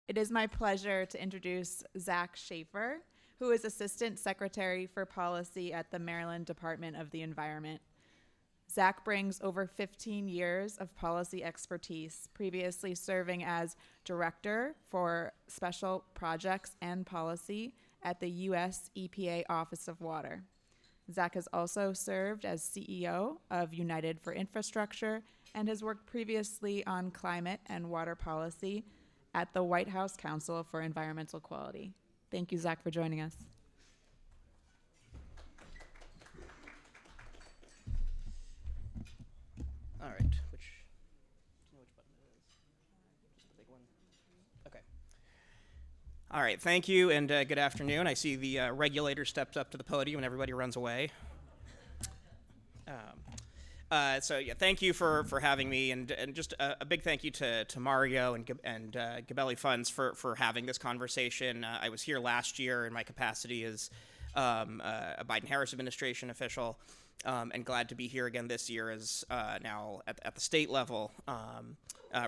It is my pleasure to introduce Zach Schafer, who is Assistant Secretary for Policy at the Maryland Department of the Environment. Zach brings over 15 years of policy expertise, previously serving as Director for Special Projects and Policy at the U.S. EPA Office of Water. Zach has also served as CEO of United for Infrastructure and has worked previously on climate and water policy at the White House Council for Environmental Quality. Thank you, Zach, for joining us. All right, do you know which button it is? Just the big one? Okay. All right, thank you, and good afternoon. I see the regulator steps up to the podium and everybody runs away. Thank you for having me, and just a big thank you to Mario and Gabelli Funds for having this conversation. I was here last year in my capacity as a Biden-Harris administration official, and glad to be here again this year as now at the state level,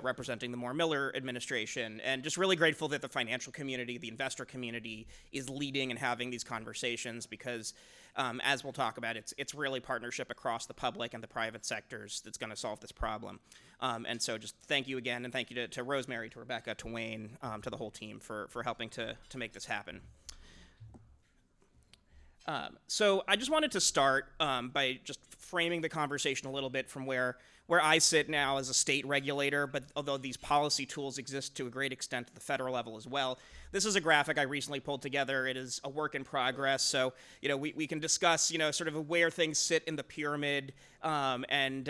representing the Miller administration, and just really grateful that the financial community, the investor community, is leading and having these conversations because, as we'll talk about, it's really partnership across the public and the private sectors that's going to solve this problem. And so just thank you again, and thank you to Rosemary, to Rebecca, to Wayne, to the whole team for helping to make this happen. So I just wanted to start by just framing the conversation a little bit from where I sit now as a state regulator, but although these policy tools exist to a great extent at the federal level as well. This is a graphic I recently pulled together. It is a work in progress, so we can discuss sort of where things sit in the pyramid, and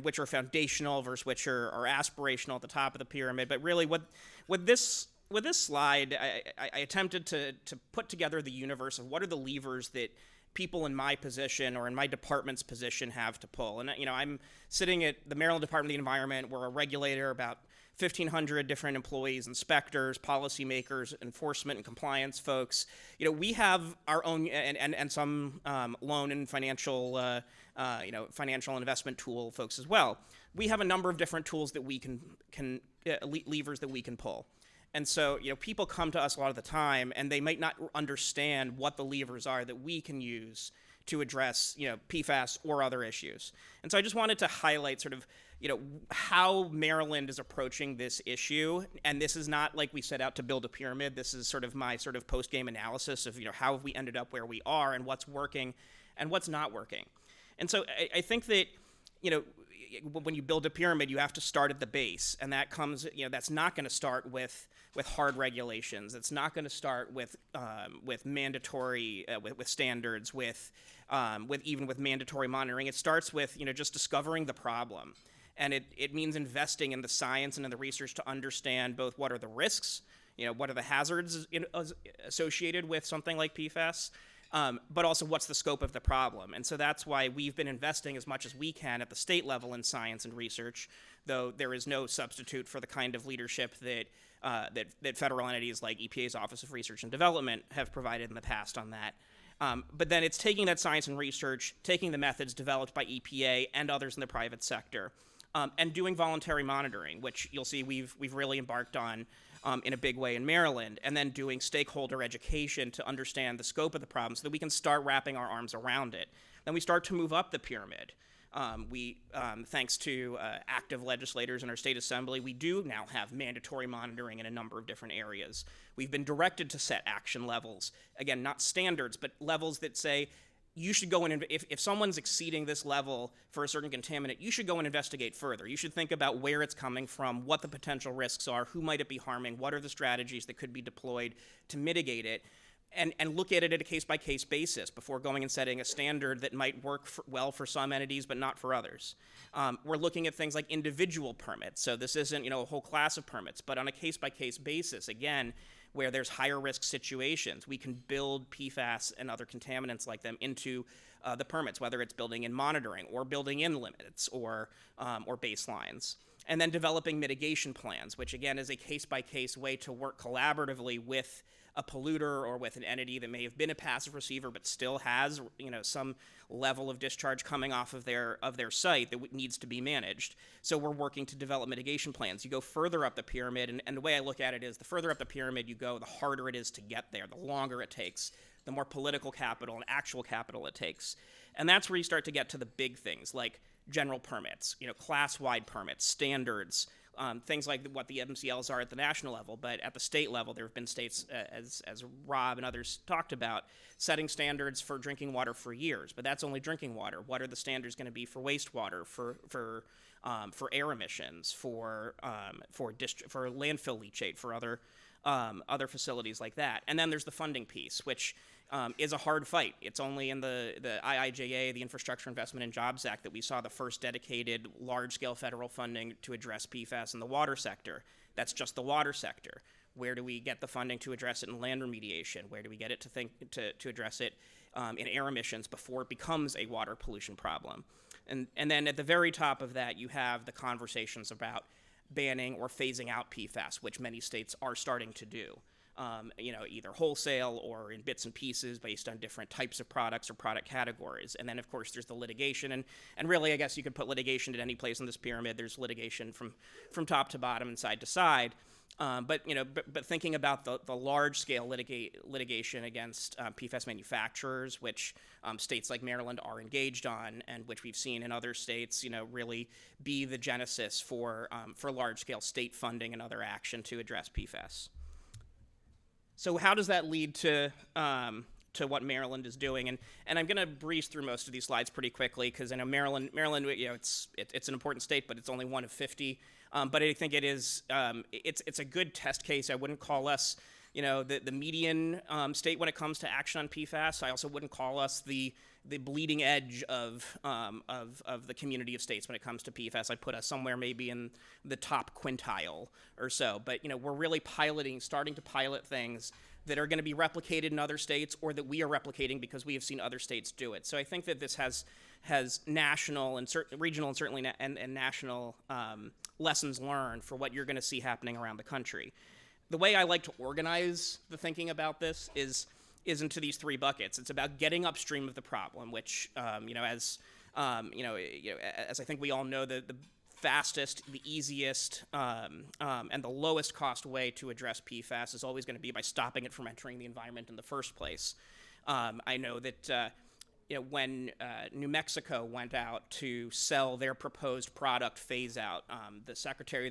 which are foundational versus which are aspirational at the top of the pyramid. But really, with this slide, I attempted to put together the universe of what are the levers that people in my position or in my department's position have to pull. And I'm sitting at the Maryland Department of the Environment. We're a regulator, about 1,500 different employees, inspectors, policymakers, enforcement and compliance folks. We have our own and some loan and financial financial investment tool folks as well. We have a number of different tools that we can levers that we can pull. And so, people come to us a lot of the time, and they might not understand what the levers are that we can use to address, PFAS or other issues. And so I just wanted to highlight sort of, how Maryland is approaching this issue. And this is not like we set out to build a pyramid. This is sort of my sort of post-game analysis of, how have we ended up where we are and what's working and what's not working. And so I think that, when you build a pyramid, you have to start at the base, and that comes, that's not going to start with hard regulations. It's not going to start with mandatory with standards, with mandatory monitoring. It starts with just discovering the problem, and it means investing in the science and in the research to understand both what are the risks, what are the hazards associated with something like PFAS. But also what's the scope of the problem. And so that's why we've been investing as much as we can at the state level in science and research, though there is no substitute for the kind of leadership that federal entities like EPA's Office of Research and Development have provided in the past on that. But then it's taking that science and research, taking the methods developed by EPA and others in the private sector, and doing voluntary monitoring, which you'll see we've really embarked on in a big way in Maryland, and then doing stakeholder education to understand the scope of the problem so that we can start wrapping our arms around it. Then we start to move up the pyramid. Thanks to active legislators in our state assembly, we do now have mandatory monitoring in a number of different areas. We've been directed to set action levels. Again, not standards, but levels that say, you should go and if someone's exceeding this level for a certain contaminant, you should go and investigate further. You should think about where it's coming from, what the potential risks are, who might it be harming, what are the strategies that could be deployed to mitigate it, and look at it at a case-by-case basis before going and setting a standard that might work well for some entities but not for others. We're looking at things like individual permits. So this isn't a whole class of permits, but on a case-by-case basis, again, where there's higher risk situations, we can build PFAS and other contaminants like them into the permits, whether it's building in monitoring or building in limits or baselines. And then developing mitigation plans, which again is a case-by-case way to work collaboratively with a polluter or with an entity that may have been a passive receiver but still has, some level of discharge coming off of their site that needs to be managed. So we're working to develop mitigation plans. You go further up the pyramid, and the way I look at it is the further up the pyramid you go, the harder it is to get there, the longer it takes, the more political capital and actual capital it takes. And that's where you start to get to the big things like general permits, class-wide permits, standards, things like what the MCLs are at the national level, but at the state level, there have been states, as Rob and others talked about, setting standards for drinking water for years. But that's only drinking water. What are the standards going to be for wastewater, for air emissions, for landfill leachate, for other facilities like that? And then there's the funding piece, which is a hard fight. It's only in the IIJA, the Infrastructure Investment and Jobs Act, that we saw the first dedicated large-scale federal funding to address PFAS in the water sector. That's just the water sector. Where do we get the funding to address it in land remediation? Where do we get it to address it in air emissions before it becomes a water pollution problem? And then at the very top of that, you have the conversations about banning or phasing out PFAS, which many states are starting to do. Either wholesale or in bits and pieces based on different types of products or product categories. And then, of course, there's the litigation. And really, I guess you could put litigation at any place in this pyramid. There's litigation from top to bottom and side to side. But thinking about the large-scale litigation against PFAS manufacturers, which states like Maryland are engaged on, and which we've seen in other states, really be the genesis for large-scale state funding and other action to address PFAS. So how does that lead to what Maryland is doing? And I'm going to breeze through most of these slides pretty quickly because I know Maryland, it's an important state, but it's only one of 50. But I think it is it's a good test case. I wouldn't call us the median state when it comes to action on PFAS. I also wouldn't call us the bleeding edge of the community of states when it comes to PFAS. I'd put us somewhere maybe in the top quintile or so. But we're really starting to pilot things that are going to be replicated in other states, or that we are replicating because we have seen other states do it. So I think that this has national and regional and certainly and national lessons learned for what you're going to see happening around the country. The way I like to organize the thinking about this is into these three buckets. It's about getting upstream of the problem, which, as I think we all know, the fastest, the easiest, and the lowest cost way to address PFAS is always going to be by stopping it from entering the environment in the first place. I know that when New Mexico went out to sell their proposed product phase out, the Secretary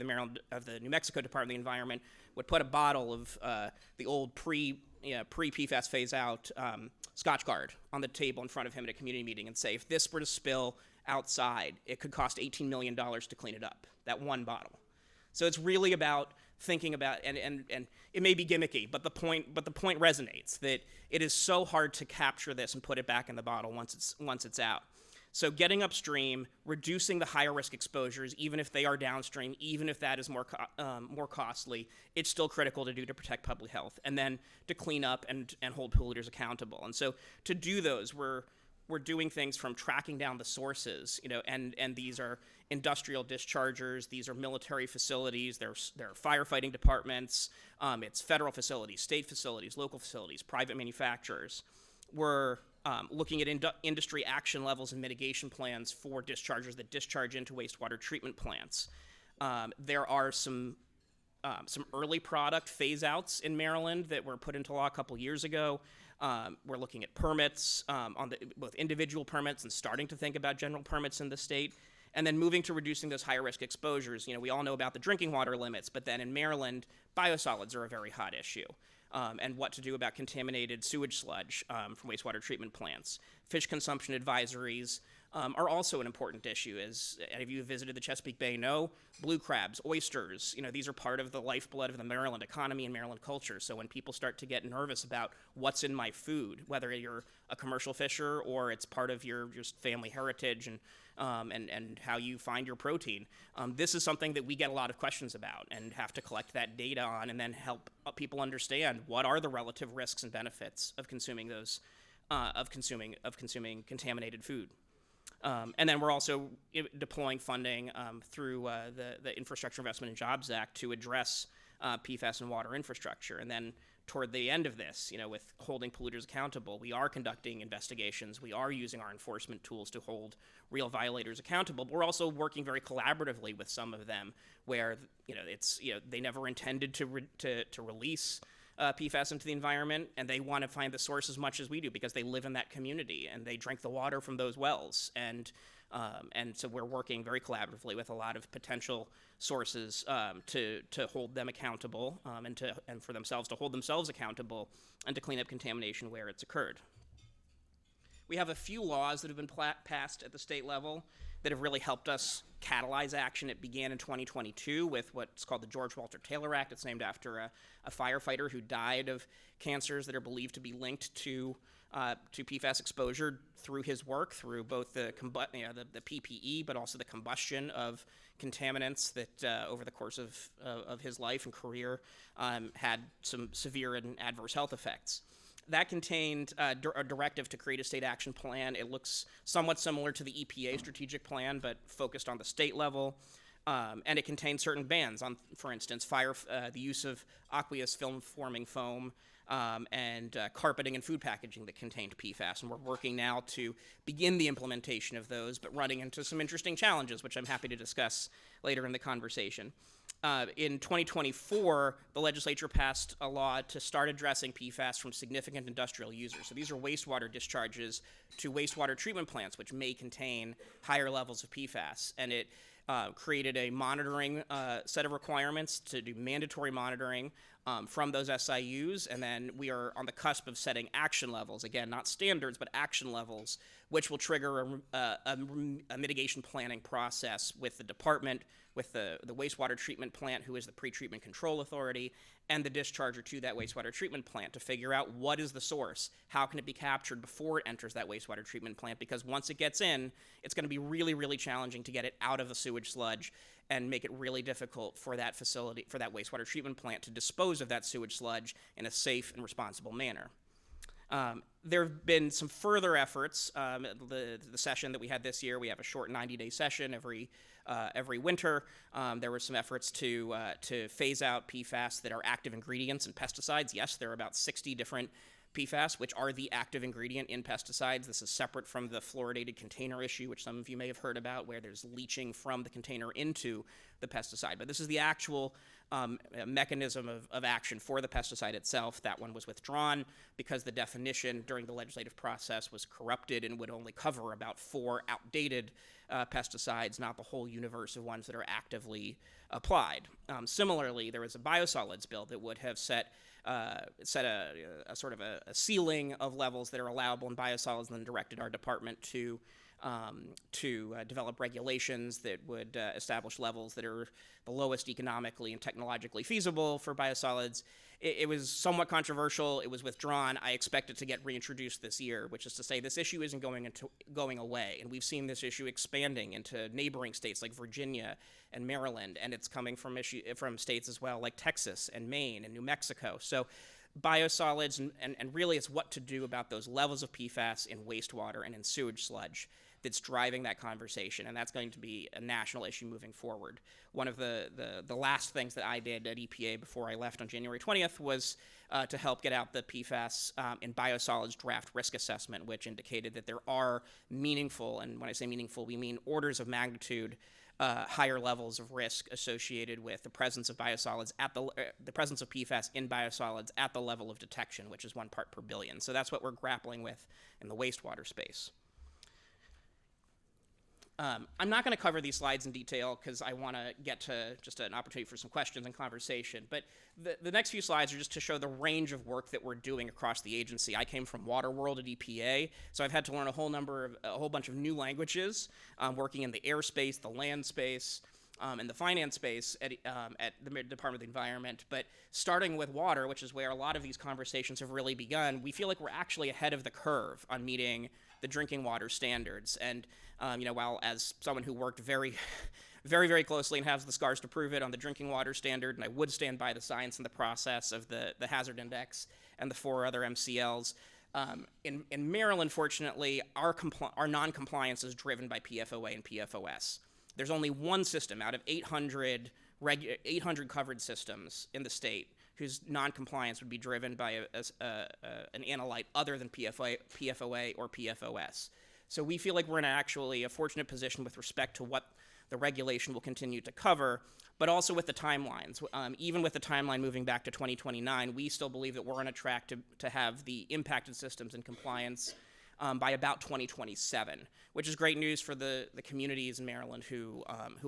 of the New Mexico Department of the Environment would put a bottle of the old pre-PFAS phase out Scotch Guard on the table in front of him at a community meeting and say, if this were to spill outside, it could cost $18 million to clean it up, that one bottle. So it's really about thinking about, and it may be gimmicky, but the point resonates, that it is so hard to capture this and put it back in the bottle once it's out. So getting upstream, reducing the higher risk exposures, even if they are downstream, even if that is more costly, it's still critical to do to protect public health, and then to clean up and hold polluters accountable. And so to do those, we're doing things from tracking down the sources, and these are industrial dischargers, these are military facilities, there are firefighting departments, it's federal facilities, state facilities, local facilities, private manufacturers. We're looking at industry action levels and mitigation plans for dischargers that discharge into wastewater treatment plants. There are some early product phase-outs in Maryland that were put into law a couple years ago. We're looking at permits, both individual permits and starting to think about general permits in the state, and then moving to reducing those higher risk exposures. We all know about the drinking water limits, but then in Maryland, biosolids are a very hot issue. And what to do about contaminated sewage sludge from wastewater treatment plants. Fish consumption advisories are also an important issue. As any of you who visited the Chesapeake Bay know, blue crabs, oysters, these are part of the lifeblood of the Maryland economy and Maryland culture. So when people start to get nervous about what's in my food, whether you're a commercial fisher or it's part of your just family heritage and how you find your protein, this is something that we get a lot of questions about and have to collect that data on, and then help people understand what are the relative risks and benefits of consuming those, of consuming contaminated food. And then we're also deploying funding through the Infrastructure Investment and Jobs Act to address PFAS and water infrastructure. And then toward the end of this, with holding polluters accountable, we are conducting investigations. We are using our enforcement tools to hold real violators accountable. But we're also working very collaboratively with some of them, where they never intended to release PFAS into the environment, and they want to find the source as much as we do because they live in that community and they drink the water from those wells. And so we're working very collaboratively with a lot of potential sources to hold them accountable and for themselves to hold themselves accountable and to clean up contamination where it's occurred. We have a few laws that have been passed at the state level that have really helped us catalyze action. It began in 2022 with what's called the George Walter Taylor Act. It's named after a firefighter who died of cancers that are believed to be linked to PFAS exposure through his work, through both the PPE, but also the combustion of contaminants that over the course of his life and career had some severe and adverse health effects. That contained a directive to create a state action plan. It looks somewhat similar to the EPA strategic plan, but focused on the state level. And it contained certain bans on, for instance, the use of aqueous film-forming foam and carpeting and food packaging that contained PFAS. And we're working now to begin the implementation of those, but running into some interesting challenges, which I'm happy to discuss later in the conversation. In 2024, the legislature passed a law to start addressing PFAS from significant industrial users. So these are wastewater discharges to wastewater treatment plants, which may contain higher levels of PFAS. And it created a monitoring set of requirements to do mandatory monitoring from those SIUs. And then we are on the cusp of setting action levels, again, not standards, but action levels, which will trigger a mitigation planning process with the department, with the wastewater treatment plant, who is the pre-treatment control authority, and the discharger to that wastewater treatment plant to figure out what is the source, how can it be captured before it enters that wastewater treatment plant, because once it gets in, it's going to be really, really challenging to get it out of the sewage sludge and make it really difficult for that facility, for that wastewater treatment plant to dispose of that sewage sludge in a safe and responsible manner. There have been some further efforts. The session that we had this year, we have a short 90-day session every winter. There were some efforts to phase out PFAS that are active ingredients in pesticides. Yes, there are about 60 different PFAS, which are the active ingredient in pesticides. This is separate from the fluoridated container issue, which some of you may have heard about, where there's leaching from the container into the pesticide. But this is the actual mechanism of action for the pesticide itself. That one was withdrawn because the definition during the legislative process was corrupted and would only cover about 4 outdated pesticides, not the whole universe of ones that are actively applied. Similarly, there was a biosolids bill that would have set a sort of a ceiling of levels that are allowable in biosolids, and then directed our department to develop regulations that would establish levels that are the lowest economically and technologically feasible for biosolids. It was somewhat controversial. It was withdrawn. I expect it to get reintroduced this year, which is to say this issue isn't going away. And we've seen this issue expanding into neighboring states like Virginia and Maryland, and it's coming from states as well like Texas and Maine and New Mexico. So biosolids, and really it's what to do about those levels of PFAS in wastewater and in sewage sludge that's driving that conversation, and that's going to be a national issue moving forward. One of the last things that I did at EPA before I left on January 20th was to help get out the PFAS in biosolids draft risk assessment, which indicated that there are meaningful, and when I say meaningful, we mean orders of magnitude higher levels of risk associated with the presence of biosolids the presence of PFAS in biosolids at the level of detection, which is 1 part per billion. So that's what we're grappling with in the wastewater space. I'm not going to cover these slides in detail because I want to get to just an opportunity for some questions and conversation. But the next few slides are just to show the range of work that we're doing across the agency. I came from Water World at EPA, so I've had to learn a whole bunch of new languages, working in the airspace, the land space, and the finance space at the Department of the Environment. But starting with water, which is where a lot of these conversations have really begun, we feel like we're actually ahead of the curve on meeting the drinking water standards. And while as someone who worked very, very, very closely and has the scars to prove it on the drinking water standard, and I would stand by the science and the process of the hazard index and the 4 other MCLs, in Maryland, fortunately, our non-compliance is driven by PFOA and PFOS. There's only one system out of 800 covered systems in the state whose non-compliance would be driven by an analyte other than PFOA or PFOS. So we feel like we're in actually a fortunate position with respect to what the regulation will continue to cover, but also with the timelines. Even with the timeline moving back to 2029, we still believe that we're on a track to have the impacted systems in compliance by about 2027, which is great news for the communities in Maryland who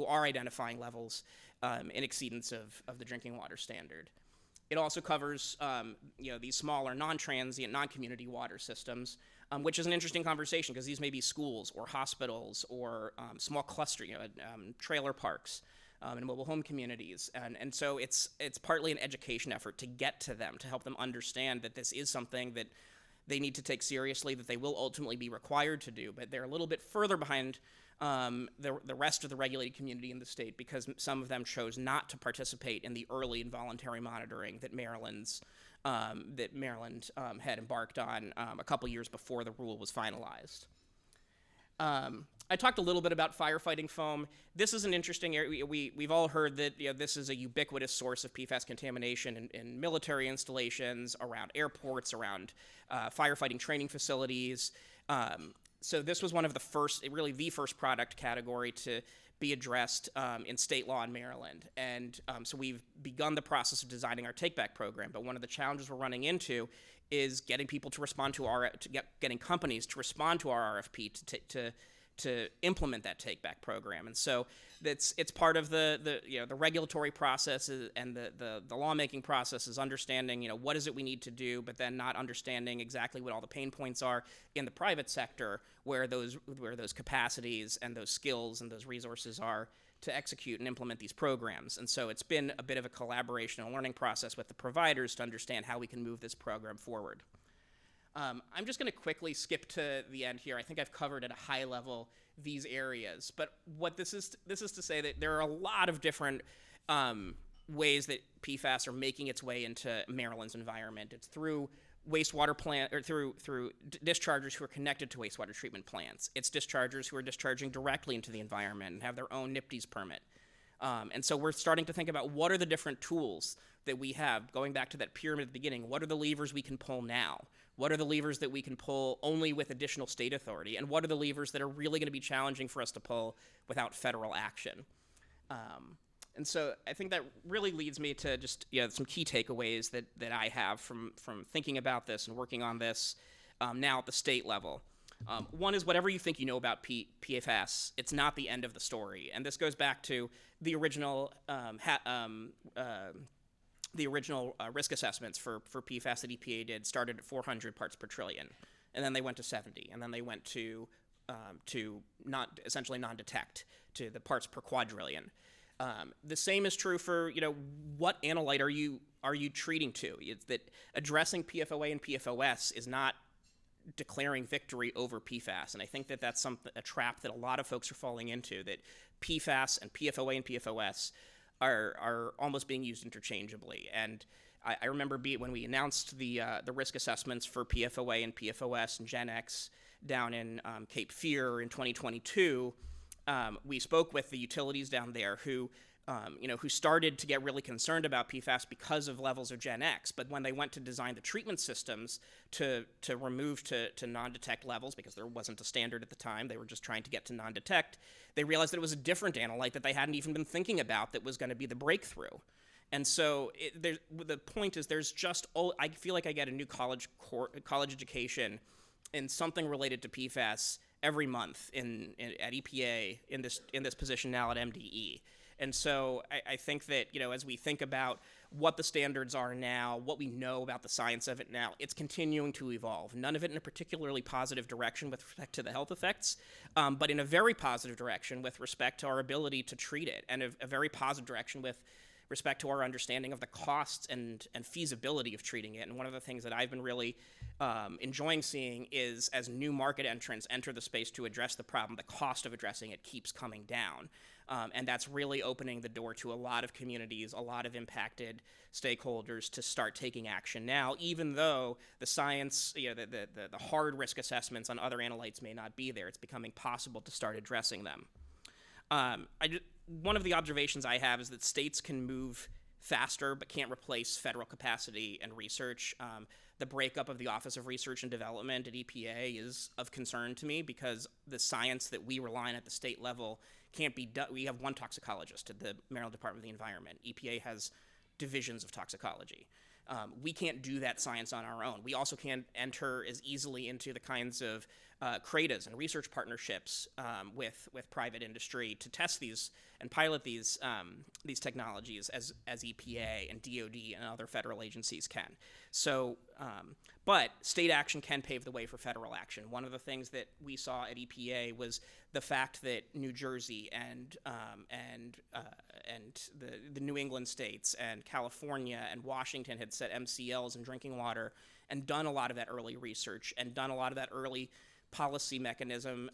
are identifying levels in exceedance of the drinking water standard. It also covers these smaller, non-transient, non-community water systems, which is an interesting conversation because these may be schools or hospitals or small cluster, trailer parks and mobile home communities. And so it's partly an education effort to get to them, to help them understand that this is something that they need to take seriously, that they will ultimately be required to do, but they're a little bit further behind the rest of the regulated community in the state because some of them chose not to participate in the early and voluntary monitoring that Maryland had embarked on a couple years before the rule was finalized. I talked a little bit about firefighting foam. This is an interesting area. We've all heard that this is a ubiquitous source of PFAS contamination in military installations, around airports, around firefighting training facilities. So this was one of the first, really the first product category to be addressed in state law in Maryland. And so we've begun the process of designing our take-back program. But one of the challenges we're running into is getting people to respond to getting companies to respond to our RFP to implement that take-back program. And so it's part of the regulatory process and the lawmaking process is understanding what is it we need to do, but then not understanding exactly what all the pain points are in the private sector where those capacities and those skills and those resources are to execute and implement these programs. And so it's been a bit of a collaboration and learning process with the providers to understand how we can move this program forward. I'm just going to quickly skip to the end here. I think I've covered at a high level these areas, but what this is to say that there are a lot of different ways that PFAS are making its way into Maryland's environment. It's through wastewater plant or through dischargers who are connected to wastewater treatment plants. It's dischargers who are discharging directly into the environment and have their own NIPDES permit. And so we're starting to think about what are the different tools that we have, going back to that pyramid at the beginning. What are the levers we can pull now? What are the levers that we can pull only with additional state authority? And what are the levers that are really going to be challenging for us to pull without federal action? And so I think that really leads me to just some key takeaways that I have from thinking about this and working on this now at the state level. One is whatever you think you know about PFAS, it's not the end of the story. And this goes back to the original risk assessments for PFAS that EPA did started at 400 parts per trillion, and then they went to 70, and then they went to essentially non-detect to the parts per quadrillion. The same is true for what analyte are you treating to? It's that addressing PFOA and PFOS is not declaring victory over PFAS, and I think that that's a trap that a lot of folks are falling into. That PFAS and PFOA and PFOS are almost being used interchangeably. And I remember when we announced the risk assessments for PFOA and PFOS and Gen X down in Cape Fear in 2022, we spoke with the utilities down there who started to get really concerned about PFAS because of levels of Gen X. But when they went to design the treatment systems to remove to non-detect levels, because there wasn't a standard at the time, they were just trying to get to non-detect, they realized that it was a different analyte that they hadn't even been thinking about that was going to be the breakthrough. And so the point is I feel like I get a new college education in something related to PFAS every month at EPA in this position now at MDE. And so I think that, as we think about what the standards are now, what we know about the science of it now, it's continuing to evolve. None of it in a particularly positive direction with respect to the health effects, but in a very positive direction with respect to our ability to treat it, and a very positive direction with respect to our understanding of the costs and feasibility of treating it. And one of the things that I've been really enjoying seeing is as new market entrants enter the space to address the problem, the cost of addressing it keeps coming down. And that's really opening the door to a lot of communities, a lot of impacted stakeholders to start taking action now, even though the science, the hard risk assessments on other analytes may not be there. It's becoming possible to start addressing them. One of the observations I have is that states can move faster, but can't replace federal capacity and research. The breakup of the Office of Research and Development at EPA is of concern to me because the science that we rely on at the state level can't be done. We have one toxicologist at the Maryland Department of the Environment. EPA has divisions of toxicology. We can't do that science on our own. We also can't enter as easily into the kinds of CRADAs and research partnerships with private industry to test these and pilot these technologies as EPA and DoD and other federal agencies can. So, but state action can pave the way for federal action. One of the things that we saw at EPA was the fact that New Jersey and the New England states and California and Washington had set MCLs in drinking water and done a lot of that early research and done a lot of that early policy mechanism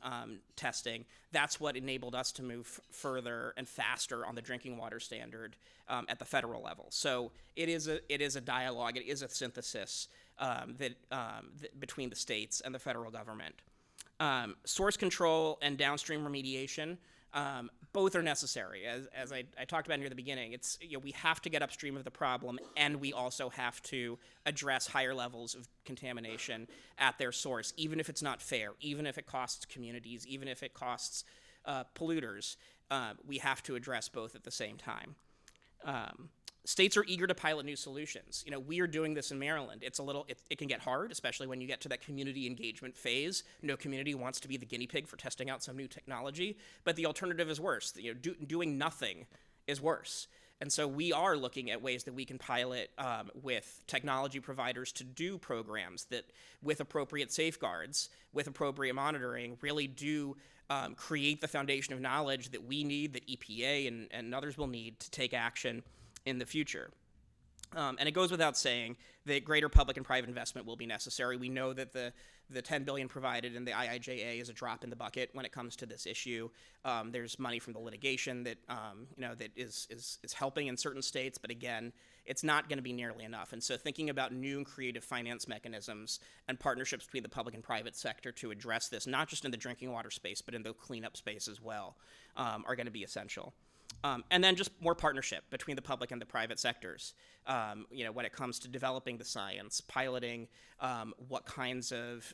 testing. That's what enabled us to move further and faster on the drinking water standard at the federal level. So it is a dialogue. It is a synthesis between the states and the federal government. Source control and downstream remediation, both are necessary. As I talked about near the beginning, we have to get upstream of the problem, and we also have to address higher levels of contamination at their source, even if it's not fair, even if it costs communities, even if it costs polluters. We have to address both at the same time. States are eager to pilot new solutions. We are doing this in Maryland. It can get hard, especially when you get to that community engagement phase. No community wants to be the guinea pig for testing out some new technology, but the alternative is worse. Doing nothing is worse. And so we are looking at ways that we can pilot with technology providers to do programs that, with appropriate safeguards, with appropriate monitoring, really do create the foundation of knowledge that we need, that EPA and others will need to take action in the future. And it goes without saying that greater public and private investment will be necessary. We know that the $10 billion provided in the IIJA is a drop in the bucket when it comes to this issue. There's money from the litigation that that is helping in certain states, but again, it's not going to be nearly enough. And so thinking about new and creative finance mechanisms and partnerships between the public and private sector to address this, not just in the drinking water space, but in the cleanup space as well, are going to be essential. And then just more partnership between the public and the private sectors. When it comes to developing the science, piloting what kinds of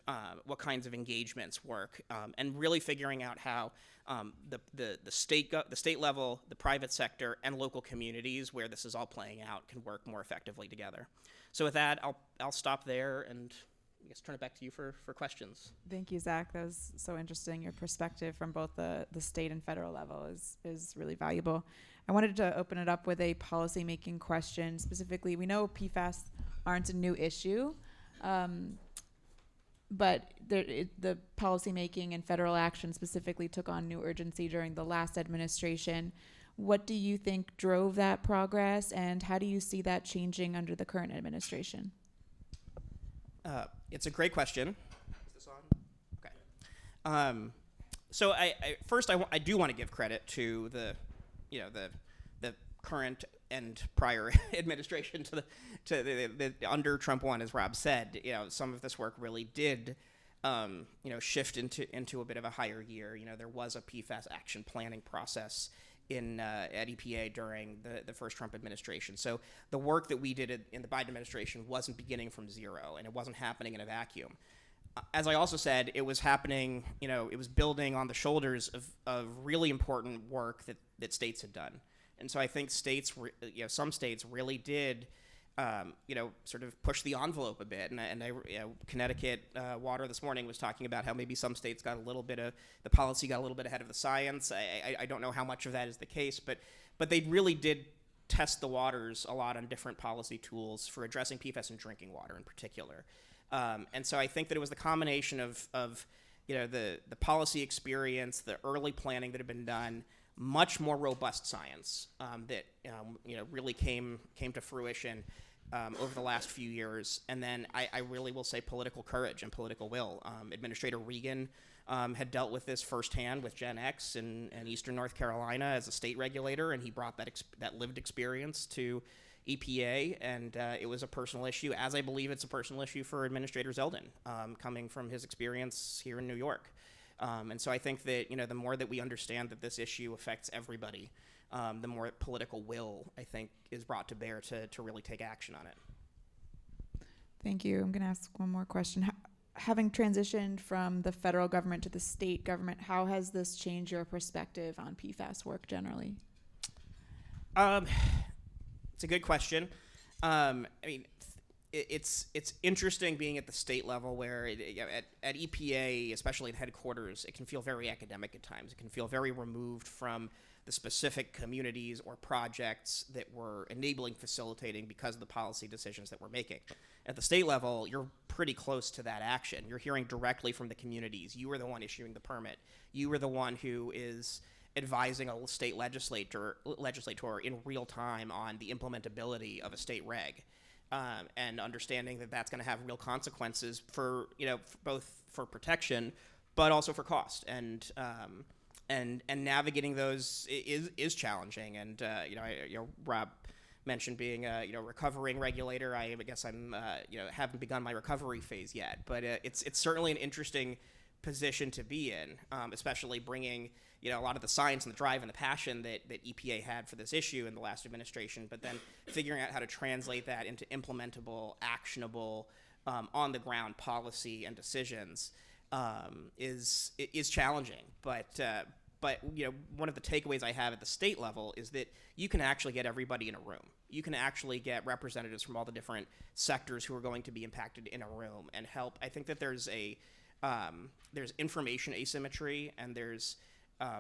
engagements work, and really figuring out how the state level, the private sector, and local communities where this is all playing out can work more effectively together. So with that, I'll stop there and I guess turn it back to you for questions. Thank you, Zach. That was so interesting. Your perspective from both the state and federal level is really valuable. I wanted to open it up with a policymaking question. Specifically, we know PFAS aren't a new issue, but the policymaking and federal action specifically took on new urgency during the last administration. What do you think drove that progress, and how do you see that changing under the current administration? It's a great question. Is this on? Okay. So I do want to give credit to the current and prior administration to the under Trump 1, as Rob said. Some of this work really did shift into a bit of a higher gear. There was a PFAS action planning process at EPA during the first Trump administration. So the work that we did in the Biden administration wasn't beginning from zero, and it wasn't happening in a vacuum. As I also said, it was happening, it was building on the shoulders of really important work that states had done. And so I think some states really did sort of push the envelope a bit. And Connecticut Water this morning was talking about how maybe some states got the policy got a little bit ahead of the science. I don't know how much of that is the case, but they really did test the waters a lot on different policy tools for addressing PFAS in drinking water in particular. And so I think that it was the combination of the policy experience, the early planning that had been done, much more robust science that really came to fruition over the last few years. And then I really will say political courage and political will. Administrator Regan had dealt with this firsthand with Gen X in Eastern North Carolina as a state regulator, and he brought that lived experience to EPA, and it was a personal issue, as I believe it's a personal issue for Administrator Zeldin, coming from his experience here in New York. And so I think that, the more that we understand that this issue affects everybody, the more political will, I think, is brought to bear to really take action on it. Thank you. I'm going to ask one more question. Having transitioned from the federal government to the state government, how has this changed your perspective on PFAS work generally? It's a good question. It's interesting being at the state level where at EPA, especially at headquarters, it can feel very academic at times. It can feel very removed from the specific communities or projects that we're enabling, facilitating because of the policy decisions that we're making. At the state level, you're pretty close to that action. You're hearing directly from the communities. You are the one issuing the permit. You are the one who is advising a state legislator in real time on the implementability of a state reg, and understanding that that's going to have real consequences for both for protection, but also for cost. And navigating those is challenging. And Rob mentioned being a recovering regulator. I guess I'm haven't begun my recovery phase yet, but it's certainly an interesting position to be in, especially bringing a lot of the science and the drive and the passion that EPA had for this issue in the last administration, but then figuring out how to translate that into implementable, actionable, on the ground policy and decisions is challenging. But one of the takeaways I have at the state level is that you can actually get everybody in a room. You can actually get representatives from all the different sectors who are going to be impacted in a room and help. I think that there's information asymmetry, and there's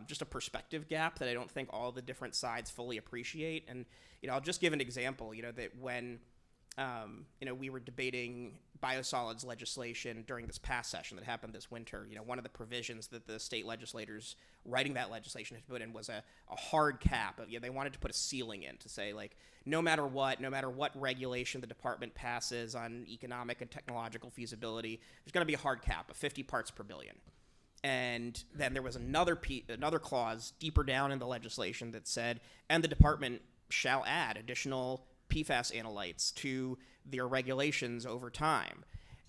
just a perspective gap that I don't think all the different sides fully appreciate. And I'll just give an example. That when we were debating biosolids legislation during this past session that happened this winter, one of the provisions that the state legislators writing that legislation had put in was a hard cap. They wanted to put a ceiling in to say, like, no matter what regulation the department passes on economic and technological feasibility, there's going to be a hard cap of 50 parts per billion. And then there was another clause deeper down in the legislation that said, and the department shall add additional PFAS analytes to their regulations over time.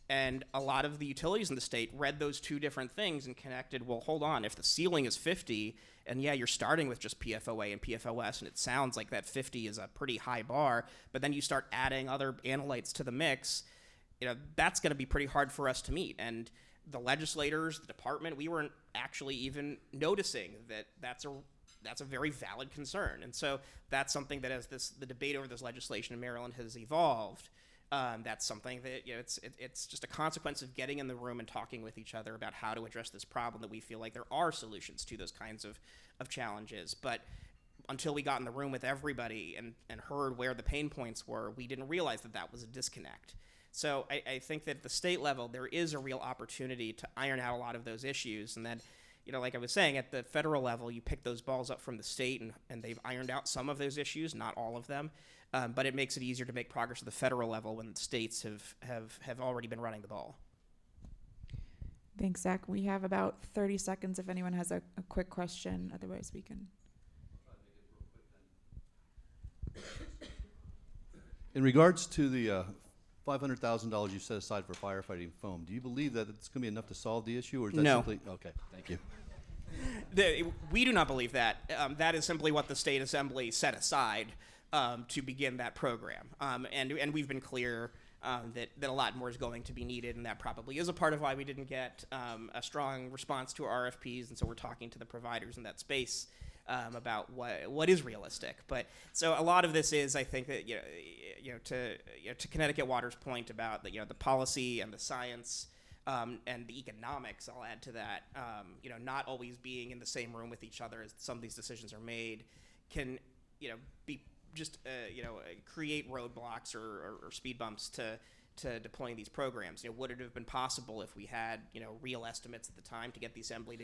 And a lot of the utilities in the state read those two different things and connected, well, hold on, if the ceiling is 50, and yeah, you're starting with just PFOA and PFOS, and it sounds like that 50 is a pretty high bar, but then you start adding other analytes to the mix, that's going to be pretty hard for us to meet. And the legislators, the department, we weren't actually even noticing that that's a very valid concern. And so that's something that as the debate over this legislation in Maryland has evolved, that's something that it's just a consequence of getting in the room and talking with each other about how to address this problem, that we feel like there are solutions to those kinds of challenges. But until we got in the room with everybody and heard where the pain points were, we didn't realize that was a disconnect. So I think that at the state level, there is a real opportunity to iron out a lot of those issues. And then, like I was saying, at the federal level, you pick those balls up from the state, and they've ironed out some of those issues, not all of them. But it makes it easier to make progress at the federal level when the states have already been running the ball. Thanks, Zach. We have about 30 seconds if anyone has a quick question. Otherwise, we can. In regards to the $500,000 you set aside for firefighting foam, do you believe that it's going to be enough to solve the issue, or is that No. simply okay? Thank you. We do not believe that. That is simply what the state assembly set aside to begin that program, and we've been clear that a lot more is going to be needed, and that probably is a part of why we didn't get a strong response to our RFPs. And so we're talking to the providers in that space about what is realistic. But so a lot of this is, I think that to Connecticut Water's point about the policy and the science and the economics, I'll add to that. Not always being in the same room with each other as some of these decisions are made can be just create roadblocks or speed bumps to deploying these programs. Would it have been possible if we had real estimates at the time to get the assembly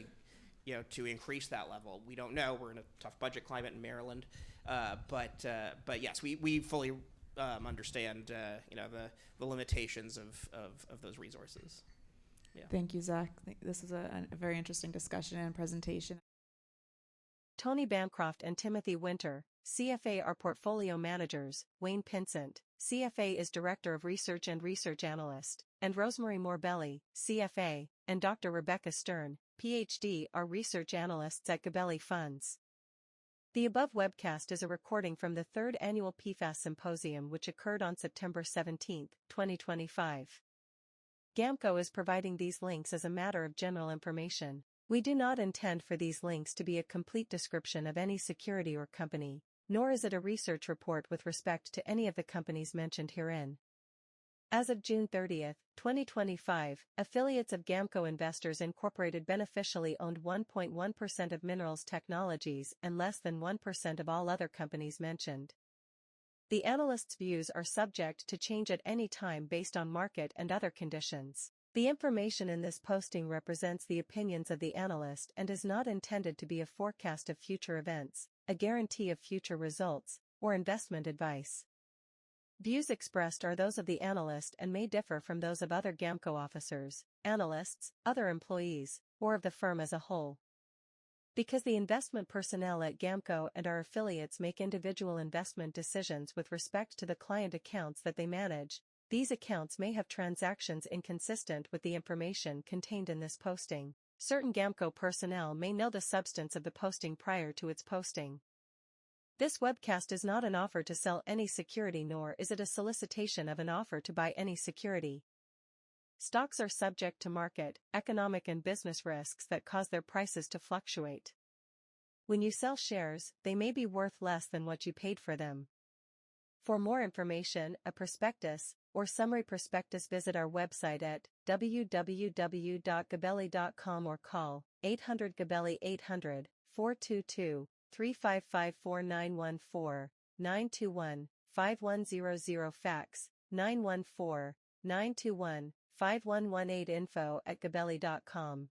to increase that level? We don't know. We're in a tough budget climate in Maryland, but yes, we fully understand the limitations of those resources. Yeah. Thank you, Zach. This is a very interesting discussion and presentation. Tony Bancroft and Timothy Winter, CFA, are portfolio managers. Wayne Pinsent, CFA, is Director of Research and Research Analyst. and Rosemary Morbelli, CFA, and Dr. Rebecca Stern, PhD, are research analysts at Gabelli Funds. The above webcast is a recording from the 3rd Annual PFAS Symposium which occurred on September 17, 2025. GAMCO is providing these links as a matter of general information. We do not intend for these links to be a complete description of any security or company, nor is it a research report with respect to any of the companies mentioned herein. As of June 30, 2025, affiliates of GAMCO Investors Incorporated beneficially owned 1.1% of Minerals Technologies and less than 1% of all other companies mentioned. The analyst's views are subject to change at any time based on market and other conditions. The information in this posting represents the opinions of the analyst and is not intended to be a forecast of future events, a guarantee of future results, or investment advice. Views expressed are those of the analyst and may differ from those of other GAMCO officers, analysts, other employees, or of the firm as a whole. Because the investment personnel at GAMCO and our affiliates make individual investment decisions with respect to the client accounts that they manage, these accounts may have transactions inconsistent with the information contained in this posting. Certain GAMCO personnel may know the substance of the posting prior to its posting. This webcast is not an offer to sell any security nor is it a solicitation of an offer to buy any security. Stocks are subject to market, economic and business risks that cause their prices to fluctuate. When you sell shares, they may be worth less than what you paid for them. For more information, a prospectus, or summary prospectus, visit our website at www.gabelli.com or call 800 Gabelli 800 422 355 914 5100 fax 914 921 5118 info@gabelli.com